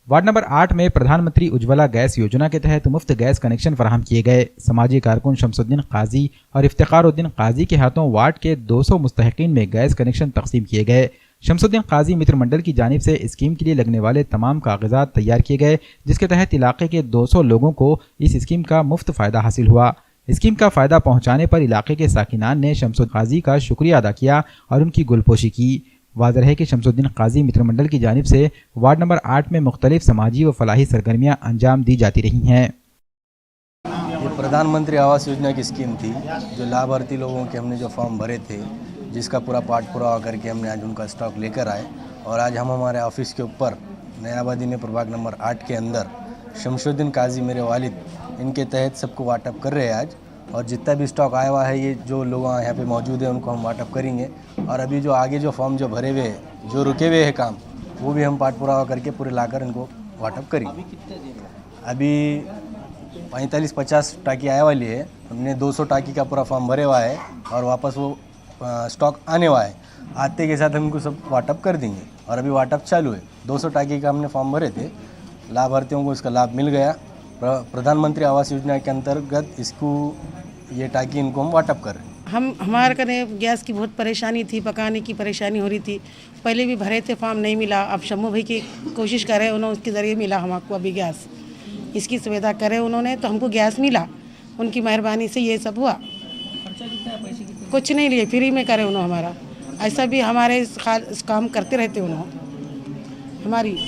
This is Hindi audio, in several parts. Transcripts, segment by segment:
वार्ड नंबर 8 में प्रधानमंत्री उज्ज्वला गैस योजना के तहत मुफ्त गैस कनेक्शन फराहम किए गए। समाजी कारकुन शमसुद्दीन काजी और इफ्तिखारुद्दीन काजी के हाथों वार्ड के 200 मुस्तहिकीन में गैस कनेक्शन तकसीम किए गए। शमसुद्दीन काजी मित्र मंडल की जानिब से स्कीम के लिए लगने वाले तमाम कागजात तैयार किए गए, जिसके तहत इलाके के 200 लोगों को इस स्कीम का मुफ्त फ़ायदा हासिल हुआ। स्कीम का फ़ायदा पहुँचाने पर इलाके के साकिनान ने शमसुद्दीन काजी का शुक्रिया अदा किया और उनकी गुलपोशी की। वाज़ेह है कि शमसुद्दीन काजी मित्र मंडल की जानिब से वार्ड नंबर 8 में मुख्तलिफ समाजी व फलाही सरगर्मियाँ अंजाम दी जाती रही हैं। ये प्रधानमंत्री आवास योजना की स्कीम थी, जो लाभार्थी लोगों के हमने जो फॉर्म भरे थे, जिसका पूरा पाठ पूरा होकर के हमने आज उनका स्टॉक लेकर आए और आज हम हमारे ऑफिस के ऊपर नयाबादी में प्रभाग नंबर 8 के अंदर शमसुद्दीन काजी मेरे वालिद, इनके तहत सबको वाटअप कर रहे हैं आज। और जितना भी स्टॉक आया हुआ है, ये जो लोग यहाँ पे मौजूद हैं उनको हम वाटअप करेंगे। और अभी जो आगे जो फॉर्म जो भरे हुए हैं, जो रुके हुए हैं काम, वो भी हम पाठ पूरा करके पूरे लाकर इनको वाटअप करेंगे। अभी 45-50 टाकी आने वाली है। हमने 200 टाकी का पूरा फॉर्म भरे हुआ है और वापस वो स्टॉक आने वाला है। आते के साथ हम इनको सब वाटअप कर देंगे और अभी वाटअप चालू है। 200 टाकी का हमने फॉर्म भरे थे, लाभार्थियों को इसका लाभ मिल गया। प्रधानमंत्री आवास योजना के अंतर्गत इसको ये टाकी इनको हम वाटअप कर रहे हैं। हमारे कने गैस की बहुत परेशानी थी, पकाने की परेशानी हो रही थी। पहले भी भरे थे फॉर्म, नहीं मिला। अब शम्मू भाई की कोशिश करे, उन्होंने उसके ज़रिए मिला हमको अभी गैस। इसकी सुविधा करे उन्होंने तो हमको गैस मिला, उनकी मेहरबानी से ये सब हुआ। कुछ नहीं लिए, फ्री में करे उन्होंने हमारा। ऐसा भी हमारे इस काम करते रहते उन्होंने हमारी,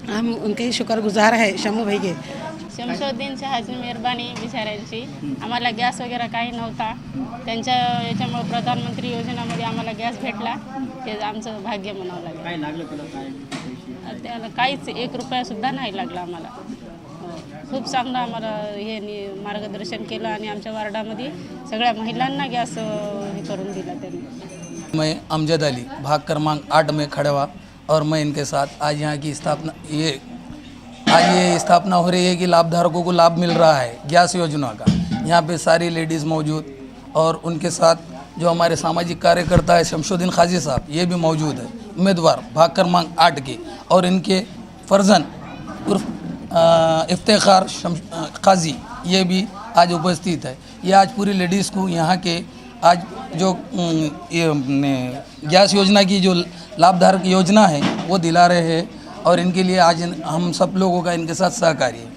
हम उनके शुक्रगुजार है शम्मू भाई के। शमसुद्दीन शहाची मेहरबानी बिचाऱ्यांची, आम्हाला गॅस वगैरे काही नव्हता, त्यांच्या याच्यामुळे प्रधानमंत्री योजनेमध्ये आम्हाला गॅस भेटला, ते आमचं भाग्य म्हणावं लागेल। काय लागलं तुला? काय त्याला काहीच 1 रुपयासुद्धा नाही लागला आम्हाला। खूप चांगलं आम्हाला हे मार्गदर्शन केलं आणि आमच्या वार्डामध्ये सगळ्या महिलांना गॅस हे करून दिला त्यांनी। मैं अमजद अली भाग क्रमांक 8 में खड़ा हुआ और मैं इनके साथ आज यहाँ की ये स्थापना हो रही है कि लाभधारकों को लाभ मिल रहा है गैस योजना का। यहाँ पे सारी लेडीज़ मौजूद और उनके साथ जो हमारे सामाजिक कार्यकर्ता है शमसुद्दीन काजी साहब, ये भी मौजूद है, उम्मीदवार भाग क्रमांक 8 के। और इनके फर्जन उर्फ इफ्तिखार काजी, ये भी आज उपस्थित है। ये आज पूरी लेडीज़ को यहाँ के आज जो गैस योजना की जो लाभधारक योजना है वो दिला रहे हैं और इनके लिए आज हम सब लोगों का इनके साथ सहकार्य है।